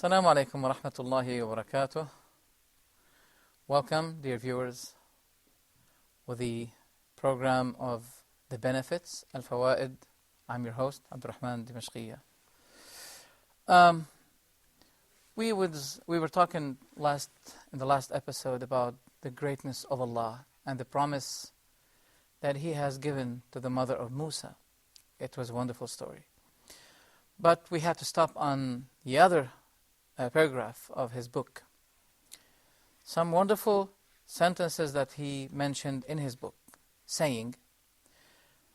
Assalamu alaikum wa rahmatullahi wa barakatuh. Welcome, dear viewers, with the program of The Benefits, Al-Fawaid. I'm your host, AbdulRahman Dimishkia. We were talking in the last episode about the greatness of Allah and the promise that He has given to the mother of Musa. It was a wonderful story. But we had to stop on the other paragraph of his book. Some wonderful sentences that he mentioned in his book, saying,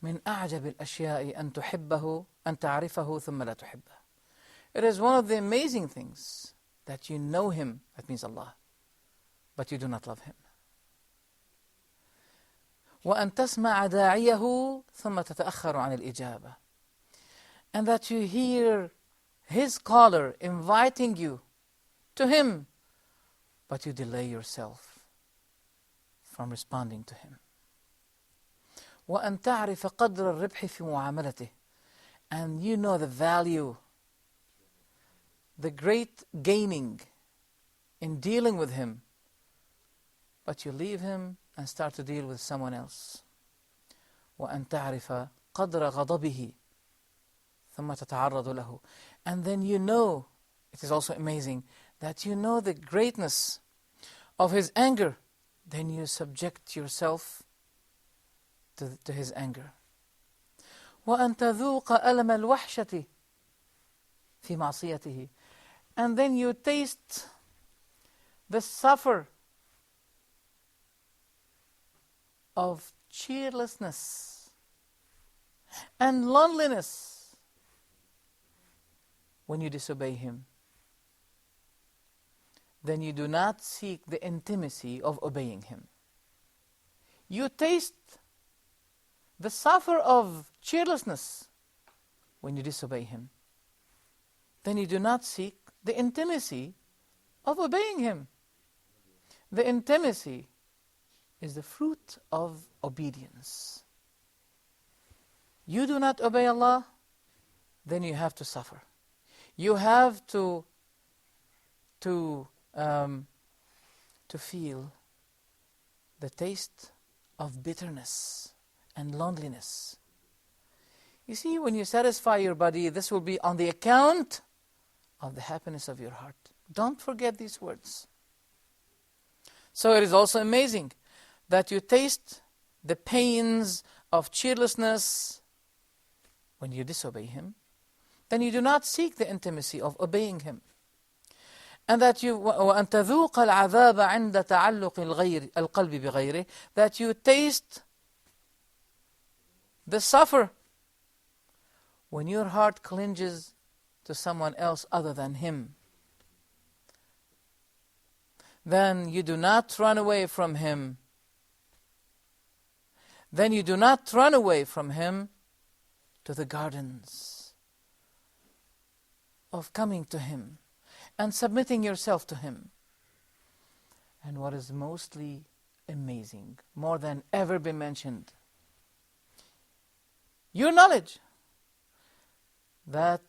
من أعجب الأشياء أن تحبه أن تعرفه ثم لا تحبه. It is one of the amazing things that you know Him, that means Allah, but you do not love Him. وأن تسمع داعيه ثم تتأخر عن الإجابة. And that you hear His caller inviting you to Him, but you delay yourself from responding to Him. وأن تعرف قدر الربح في معاملته. And you know the value, the great gaining in dealing with Him, but you leave Him and start to deal with someone else. وأن تعرف قدر غضبه ثم تتعرض له. And then you know, it is also amazing, that you know the greatness of His anger, then you subject yourself to His anger. وأن تذوق ألم الوحشة في معصيته. And then you taste the suffer of cheerlessness and loneliness when you disobey Him. Then you do not seek the intimacy of obeying Him. You taste the suffer of cheerlessness when you disobey Him. Then you do not seek the intimacy of obeying Him. The intimacy is the fruit of obedience. You do not obey Allah, then you have to suffer. You have to feel the taste of bitterness and loneliness. You see, when you satisfy your body, this will be on the account of the happiness of your heart. Don't forget these words. So it is also amazing that you taste the pains of cheerlessness when you disobey Him. Then you do not seek the intimacy of obeying Him. And that you وأن تذوق العذاب عند تعلق القلب بغيره, that you taste the suffer when your heart clinges to someone else other than Him. Then you do not run away from Him. Then you do not run away from Him to the gardens of coming to Him and submitting yourself to Him. And what is mostly amazing, more than ever been mentioned, your knowledge that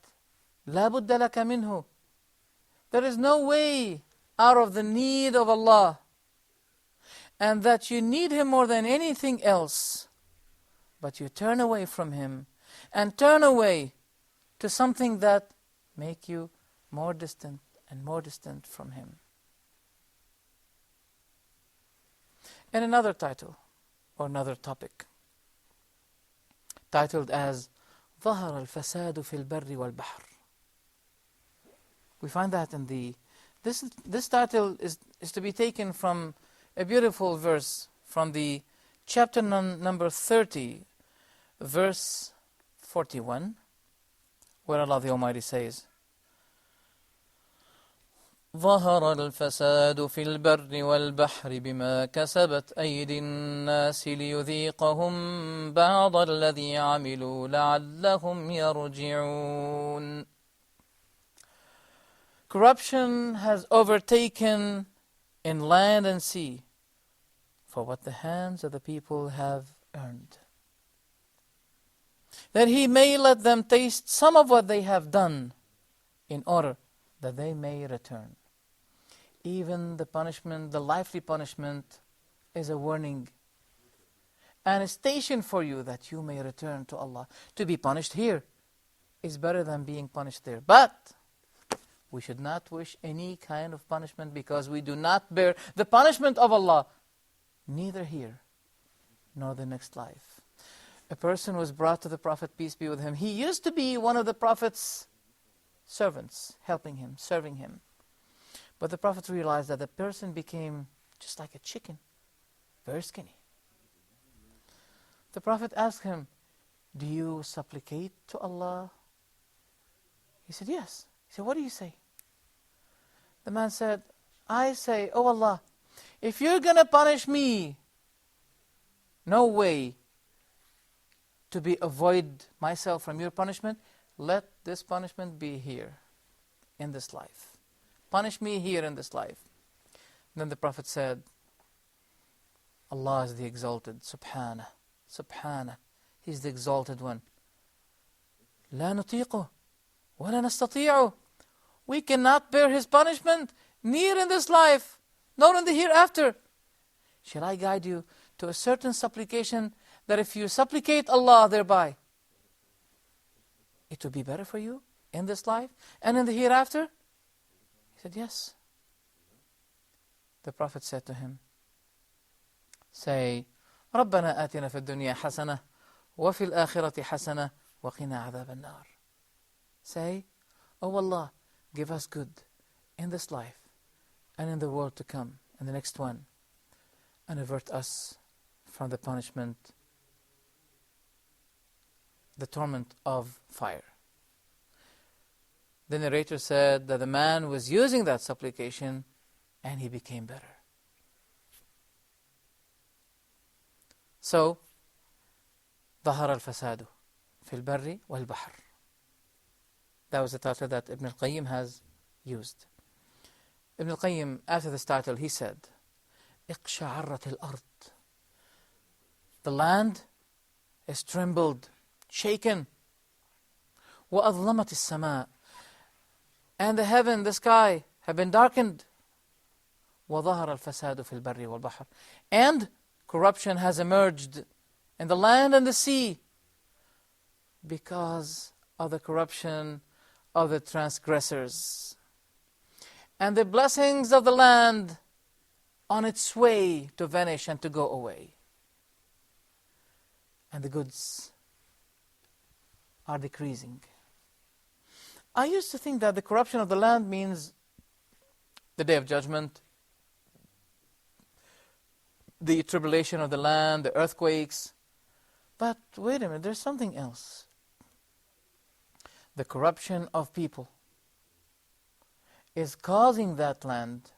لا بد لك منه, there is no way out of the need of Allah, and that you need Him more than anything else, but you turn away from Him and turn away to something that make you more distant and more distant from Him. And another title, or another topic, titled as ظهر الفساد في البر والبحر. We find that in the This title is to be taken from a beautiful verse from the chapter number 30, verse 41, where Allah the Almighty says, ظهر الفساد في البر والبحر بما كسبت أيدي الناس ليذيقهم بعض الذي عملوا لعلهم يرجعون. Corruption has overtaken in land and sea for what the hands of the people have earned, that He may let them taste some of what they have done in order that they may return. Even the punishment, the lively punishment, is a warning and a station for you that you may return to Allah. To be punished here is better than being punished there. But we should not wish any kind of punishment, because we do not bear the punishment of Allah, neither here nor the next life. A person was brought to the Prophet, peace be with him. He used to be one of the Prophet's servants, helping him, serving him. But the Prophet realized that the person became just like a chicken, very skinny. The Prophet asked him, do you supplicate to Allah? He said, yes. He said, what do you say? The man said, I say, oh Allah, if you're going to punish me, no way to avoid myself from your punishment, let this punishment be here, in this life. Punish me here in this life. Then the Prophet said, Allah is the exalted, subhanah, subhanah. He's the exalted one. لا نطيقه ولا نستطيعه. We cannot bear His punishment, neither in this life, nor in the hereafter. Shall I guide you to a certain supplication that if you supplicate Allah thereby, it will be better for you in this life and in the hereafter? He said, yes. The Prophet said to him, say, رَبَّنَا آتِنَا فِي الدُّنْيَا حَسَنَةً وَفِي الْآخِرَةِ حَسَنَةً وَقِنَا عَذَابَ النَّارِ. Say, oh Allah, give us good in this life and in the world to come, in the next one, and avert us from the punishment, the torment of fire. The narrator said that the man was using that supplication and he became better. So, ظهر الفساد في البر والبحر. That was the title that Ibn Al-Qayem has used. Ibn Al-Qayem, after this title, he said, اقشعرت الأرض. The land is trembled, shaken. وأظلمت السماء. And the heaven, the sky, have been darkened. وظهر الفساد في البر والبحر. And corruption has emerged in the land and the sea because of the corruption of the transgressors. And the blessings of the land on its way to vanish and to go away. And the goods are decreasing. I used to think that the corruption of the land means the Day of Judgment, the tribulation of the land, the earthquakes. But wait a minute, there's something else. The corruption of people is causing that land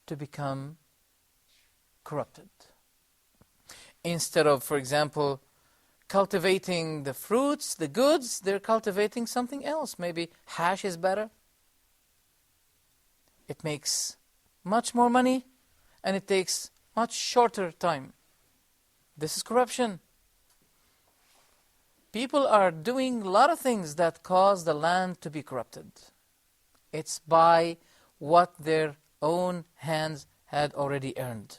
to become corrupted. Instead of, for example, cultivating the fruits, the goods, they're cultivating something else. Maybe hash is better. It makes much more money and it takes much shorter time. This is corruption. People are doing a lot of things that cause the land to be corrupted. It's by what their own hands had already earned.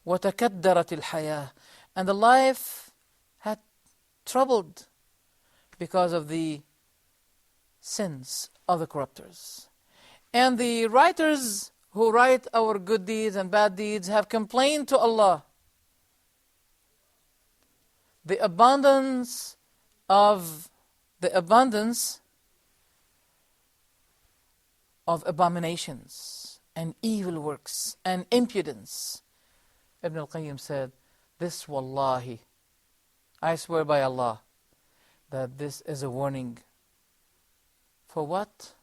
وَتَكَدَّرَتِ الْحَيَاةِ. And the life had troubled because of the sins of the corruptors. And the writers who write our good deeds and bad deeds have complained to Allah. The abundance of abominations and evil works and impudence. Ibn al-Qayyim said, this wallahi, I swear by Allah, that this is a warning. For what?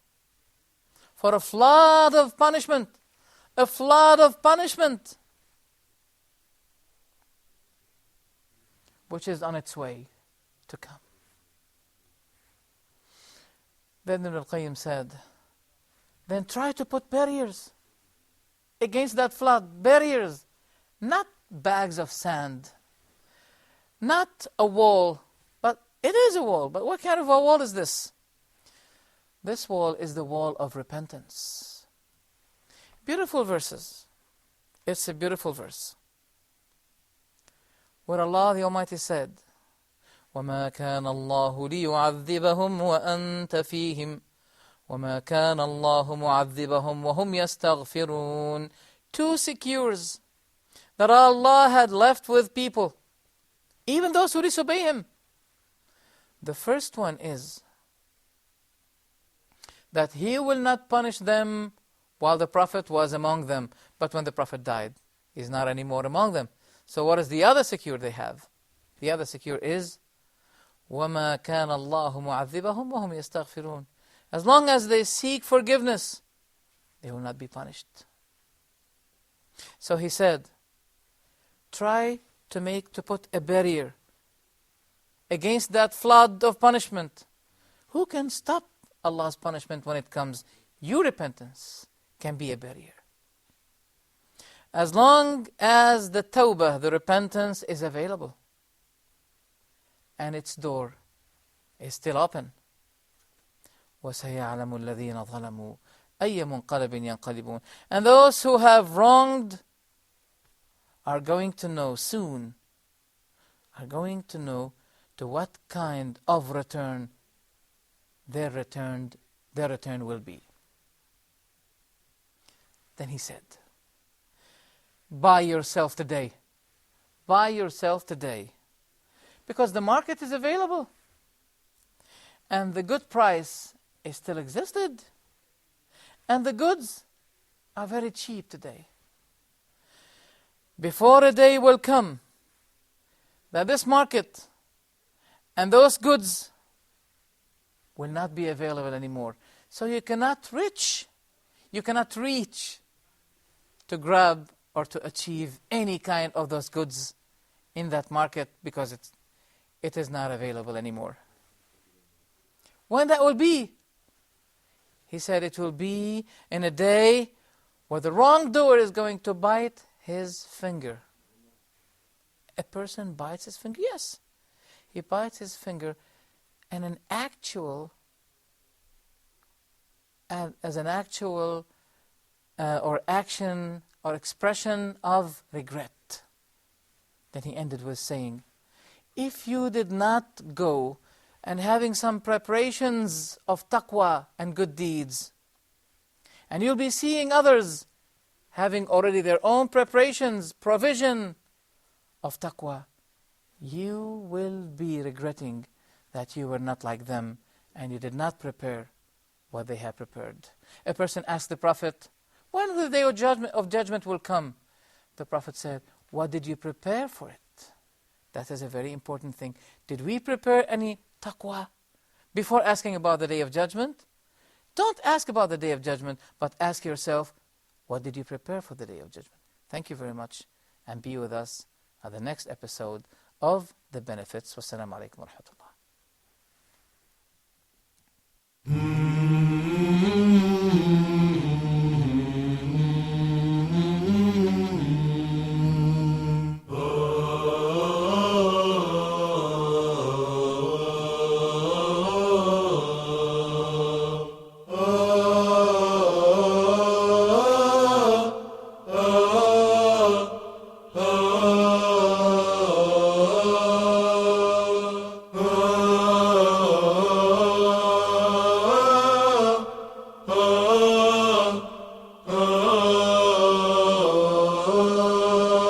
For a flood of punishment. A flood of punishment which is on its way to come. Then Ibn al-Qayyim said, then try to put barriers against that flood. Barriers, not bags of sand, not a wall, but it is a wall. But what kind of a wall is this? This wall is the wall of repentance. Beautiful verses. It's a beautiful verse, where Allah the Almighty said, وَمَا كَانَ اللَّهُ لِيُعَذِّبَهُمْ وَأَنْتَ فِيهِمْ وَمَا كَانَ اللَّهُ مُعَذِّبَهُمْ وَهُمْ يَسْتَغْفِرُونَ. Two secures that Allah had left with people, even those who disobey Him. The first one is that He will not punish them while the Prophet was among them, but when the Prophet died, He's not anymore among them. So what is the other secure they have? The other secure is وَمَا كَانَ اللَّهُ مُعَذِّبَهُمْ وَهُمْ يَسْتَغْفِرُونَ. As long as they seek forgiveness, they will not be punished. So he said, try to put a barrier against that flood of punishment. Who can stop Allah's punishment when it comes? Your repentance can be a barrier. As long as the tawbah, the repentance, is available and its door is still open. وَسَيَعْلَمُ الَّذِينَ ظَلَمُوا أَيَّ مُنْقَلَبٍ يَنْقَلِبُونَ. And those who have wronged are going to know soon, are going to know to what kind of return their return will be. Then he said, buy yourself today. Buy yourself today. Because the market is available. And the good price is still existed. And the goods are very cheap today. Before a day will come that this market and those goods will not be available anymore. So you cannot reach to grab or to achieve any kind of those goods in that market because it is not available anymore. When that will be? He said it will be in a day where the wrongdoer is going to bite his finger. A person bites his finger? Yes. He bites his finger and as an actual or action or expression of regret. Then he ended with saying, if you did not go and having some preparations of taqwa and good deeds, and you'll be seeing others having already their own preparations, provision of taqwa, you will be regretting that you were not like them and you did not prepare what they have prepared. A person asked the Prophet, when the day of judgment will come? The Prophet said, what did you prepare for it? That is a very important thing. Did we prepare any taqwa before asking about the day of judgment? Don't ask about the day of judgment, but ask yourself, what did you prepare for the day of judgment? Thank you very much, and be with us at the next episode of The Benefits. Wassalamu alaikum wa rahmatullah.